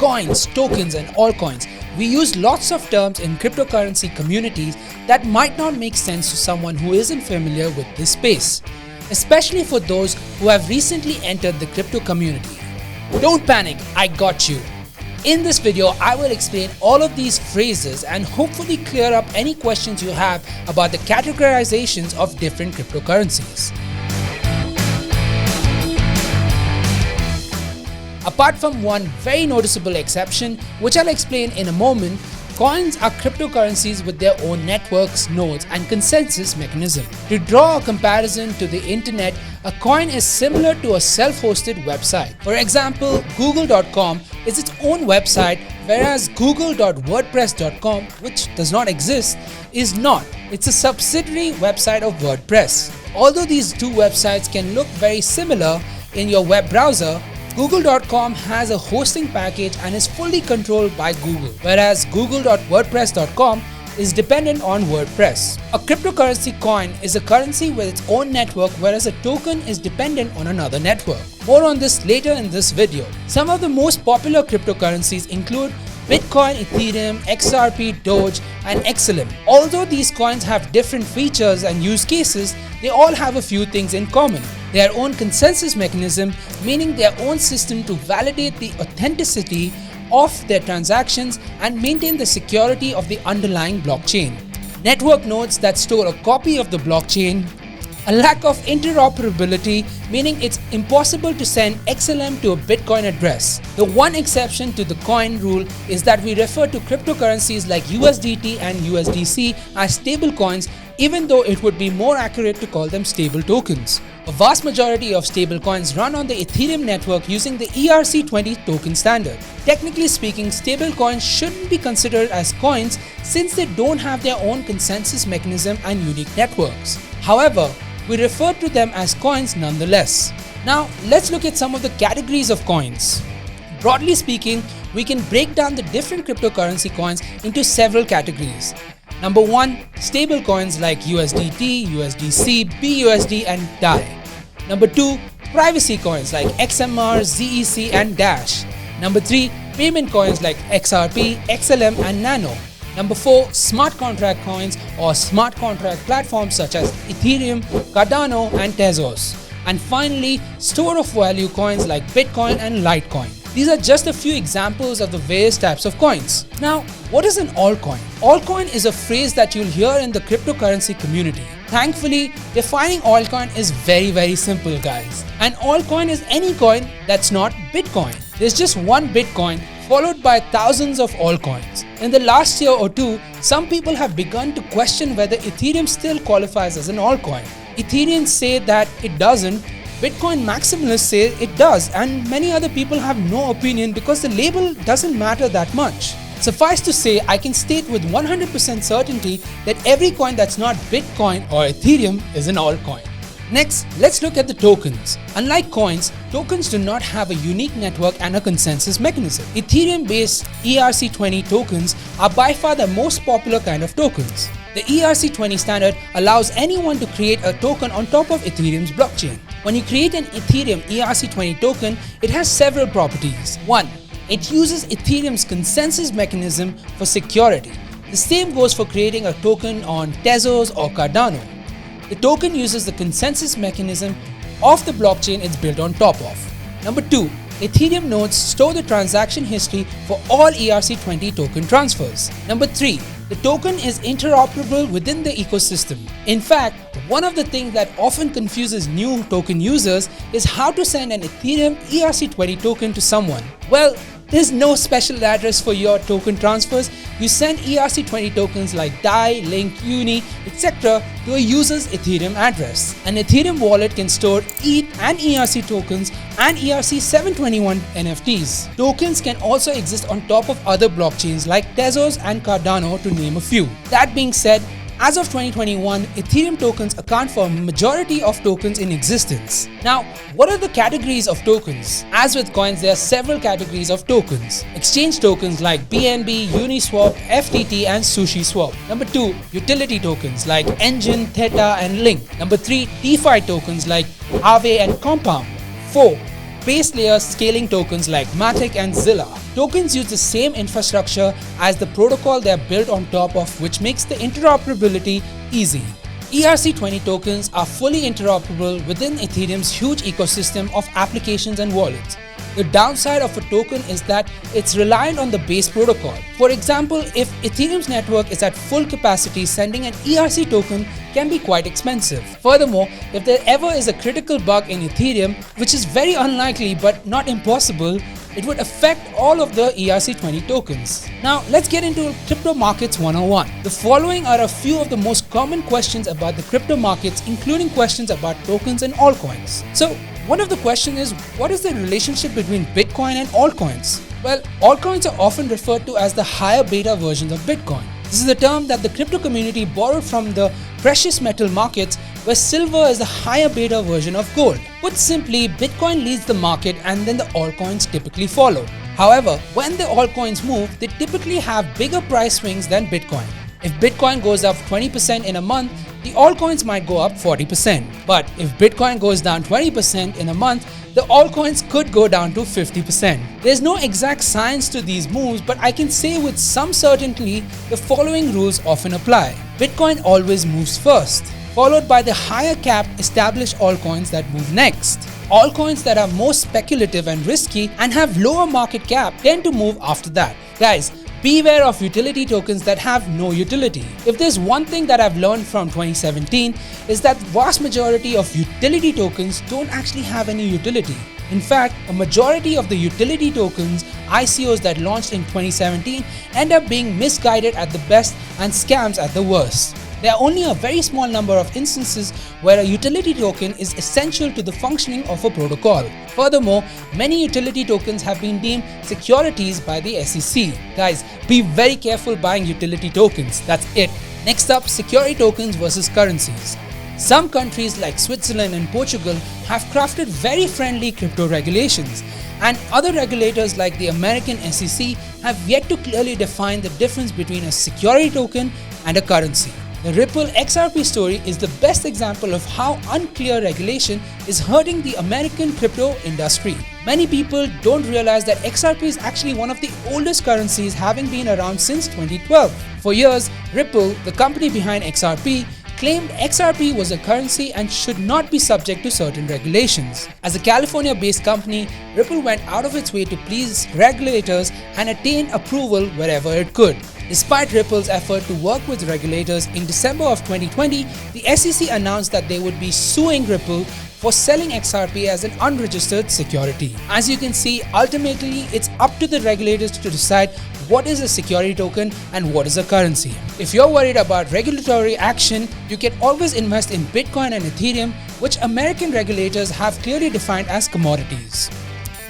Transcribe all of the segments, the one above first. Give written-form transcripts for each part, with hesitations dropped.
coins, tokens and altcoins. We use lots of terms in cryptocurrency communities that might not make sense to someone who isn't familiar with this space, especially for those who have recently entered the crypto community. Don't panic, I got you. In this video, I will explain all of these phrases and hopefully clear up any questions you have about the categorizations of different cryptocurrencies. Apart from one very noticeable exception, which I'll explain in a moment, coins are cryptocurrencies with their own networks, nodes, and consensus mechanism. To draw a comparison to the internet, a coin is similar to a self-hosted website. For example, google.com is its own website, whereas google.wordpress.com, which does not exist, is not. It's a subsidiary website of WordPress. Although these two websites can look very similar in your web browser, Google.com has a hosting package and is fully controlled by Google, whereas Google.wordpress.com is dependent on WordPress. A cryptocurrency coin is a currency with its own network, whereas a token is dependent on another network. More on this later in this video. Some of the most popular cryptocurrencies include Bitcoin, Ethereum, XRP, Doge, and XLM. Although these coins have different features and use cases, they all have a few things in common. Their own consensus mechanism, meaning their own system to validate the authenticity of their transactions and maintain the security of the underlying blockchain. Network nodes that store a copy of the blockchain. A lack of interoperability, meaning it's impossible to send XLM to a Bitcoin address. The one exception to the coin rule is that we refer to cryptocurrencies like USDT and USDC as stable coins, even though it would be more accurate to call them stable tokens. A vast majority of stable coins run on the Ethereum network using the ERC20 token standard. Technically speaking, stable coins shouldn't be considered as coins since they don't have their own consensus mechanism and unique networks. However, we refer to them as coins nonetheless. Now, let's look at some of the categories of coins. Broadly speaking, we can break down the different cryptocurrency coins into several categories. Number 1, stable coins like USDT, USDC, BUSD, and DAI. Number 2, privacy coins like XMR, ZEC, and Dash. Number 3, payment coins like XRP, XLM, and Nano. Number 4, smart contract coins or smart contract platforms such as Ethereum, Cardano, and Tezos. And finally, store of value coins like Bitcoin and Litecoin. These are just a few examples of the various types of coins. Now, what is an altcoin? Altcoin is a phrase that you'll hear in the cryptocurrency community. Thankfully, defining altcoin is very simple, guys. An altcoin is any coin that's not Bitcoin. There's just one Bitcoin followed by thousands of altcoins. In the last year or two, some people have begun to question whether Ethereum still qualifies as an altcoin. Ethereans say that it doesn't, Bitcoin maximalists say it does, and many other people have no opinion because the label doesn't matter that much. Suffice to say, I can state with 100% certainty that every coin that's not Bitcoin or Ethereum is an altcoin. Next, let's look at the tokens. Unlike coins, tokens do not have a unique network and a consensus mechanism. Ethereum-based ERC20 tokens are by far the most popular kind of tokens. The ERC20 standard allows anyone to create a token on top of Ethereum's blockchain. When you create an Ethereum ERC20 token, it has several properties. 1. It uses Ethereum's consensus mechanism for security. The same goes for creating a token on Tezos or Cardano. The token uses the consensus mechanism of the blockchain it's built on top of. Number 2. Ethereum nodes store the transaction history for all ERC20 token transfers. Number 3. The token is interoperable within the ecosystem. In fact, one of the things that often confuses new token users is how to send an Ethereum ERC20 token to someone. Well, there's no special address for your token transfers. You send ERC20 tokens like DAI, Link, Uni, etc. to a user's Ethereum address. An Ethereum wallet can store ETH and ERC tokens and ERC721 NFTs. Tokens can also exist on top of other blockchains like Tezos and Cardano, to name a few. That being said, as of 2021, Ethereum tokens account for a majority of tokens in existence. Now, what are the categories of tokens? As with coins, there are several categories of tokens. Exchange tokens like BNB, Uniswap, FTT, and SushiSwap. Number 2, utility tokens like Engine, Theta, and Link. Number 3, DeFi tokens like Aave and Compound. 4, base layer scaling tokens like Matic and Zilla. Tokens use the same infrastructure as the protocol they are built on top of, which makes the interoperability easy. ERC20 tokens are fully interoperable within Ethereum's huge ecosystem of applications and wallets. The downside of a token is that it's reliant on the base protocol. For example, if Ethereum's network is at full capacity, sending an ERC token can be quite expensive. Furthermore, if there ever is a critical bug in Ethereum, which is very unlikely but not impossible, it would affect all of the ERC20 tokens. Now, let's get into Crypto Markets 101. The following are a few of the most common questions about the crypto markets, including questions about tokens and altcoins. So, one of the questions is, what is the relationship between Bitcoin and altcoins? Well, altcoins are often referred to as the higher beta versions of Bitcoin. This is a term that the crypto community borrowed from the precious metal markets, where silver is the higher beta version of gold. Put simply, Bitcoin leads the market and then the altcoins typically follow. However, when the altcoins move, they typically have bigger price swings than Bitcoin. If Bitcoin goes up 20% in a month, the altcoins might go up 40%. But if Bitcoin goes down 20% in a month, the altcoins could go down to 50%. There's no exact science to these moves, but I can say with some certainty the following rules often apply. Bitcoin always moves first, followed by the higher cap established altcoins that move next. Altcoins that are more speculative and risky and have lower market cap tend to move after that. Guys, beware of utility tokens that have no utility. If there's one thing that I've learned from 2017 is that the vast majority of utility tokens don't actually have any utility. In fact, a majority of the utility tokens, ICOs that launched in 2017, end up being misguided at the best and scams at the worst. There are only a very small number of instances where a utility token is essential to the functioning of a protocol. Furthermore, many utility tokens have been deemed securities by the SEC. Guys, be very careful buying utility tokens. That's it. Next up, security tokens versus currencies. Some countries like Switzerland and Portugal have crafted very friendly crypto regulations, and other regulators like the American SEC have yet to clearly define the difference between a security token and a currency. The Ripple XRP story is the best example of how unclear regulation is hurting the American crypto industry. Many people don't realize that XRP is actually one of the oldest currencies, having been around since 2012. For years, Ripple, the company behind XRP, claimed XRP was a currency and should not be subject to certain regulations. As a California-based company, Ripple went out of its way to please regulators and attain approval wherever it could. Despite Ripple's effort to work with regulators, in December of 2020, the SEC announced that they would be suing Ripple for selling XRP as an unregistered security. As you can see, ultimately it's up to the regulators to decide what is a security token and what is a currency. If you're worried about regulatory action, you can always invest in Bitcoin and Ethereum, which American regulators have clearly defined as commodities.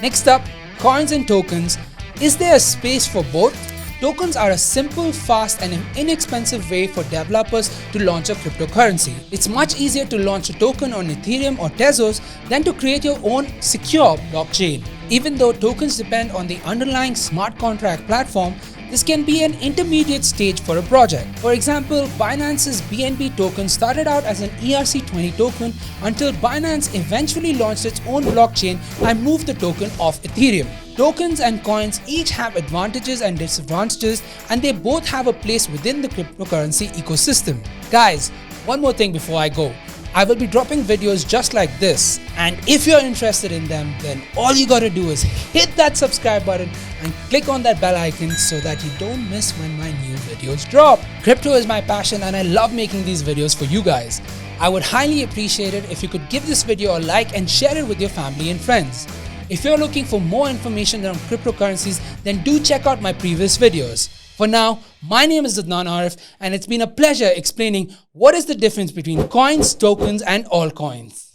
Next up, coins and tokens. Is there a space for both? Tokens are a simple, fast and inexpensive way for developers to launch a cryptocurrency. It's much easier to launch a token on Ethereum or Tezos than to create your own secure blockchain. Even though tokens depend on the underlying smart contract platform, this can be an intermediate stage for a project. For example, Binance's BNB token started out as an ERC20 token until Binance eventually launched its own blockchain and moved the token off Ethereum. Tokens and coins each have advantages and disadvantages, and they both have a place within the cryptocurrency ecosystem. Guys, one more thing before I go. I will be dropping videos just like this, and if you're interested in them, then all you gotta do is hit that subscribe button and click on that bell icon so that you don't miss when my new videos drop. Crypto is my passion and I love making these videos for you guys. I would highly appreciate it if you could give this video a like and share it with your family and friends. If you're looking for more information on cryptocurrencies, then do check out my previous videos. For now, my name is Adnan Arif, and it's been a pleasure explaining what is the difference between coins, tokens, and altcoins.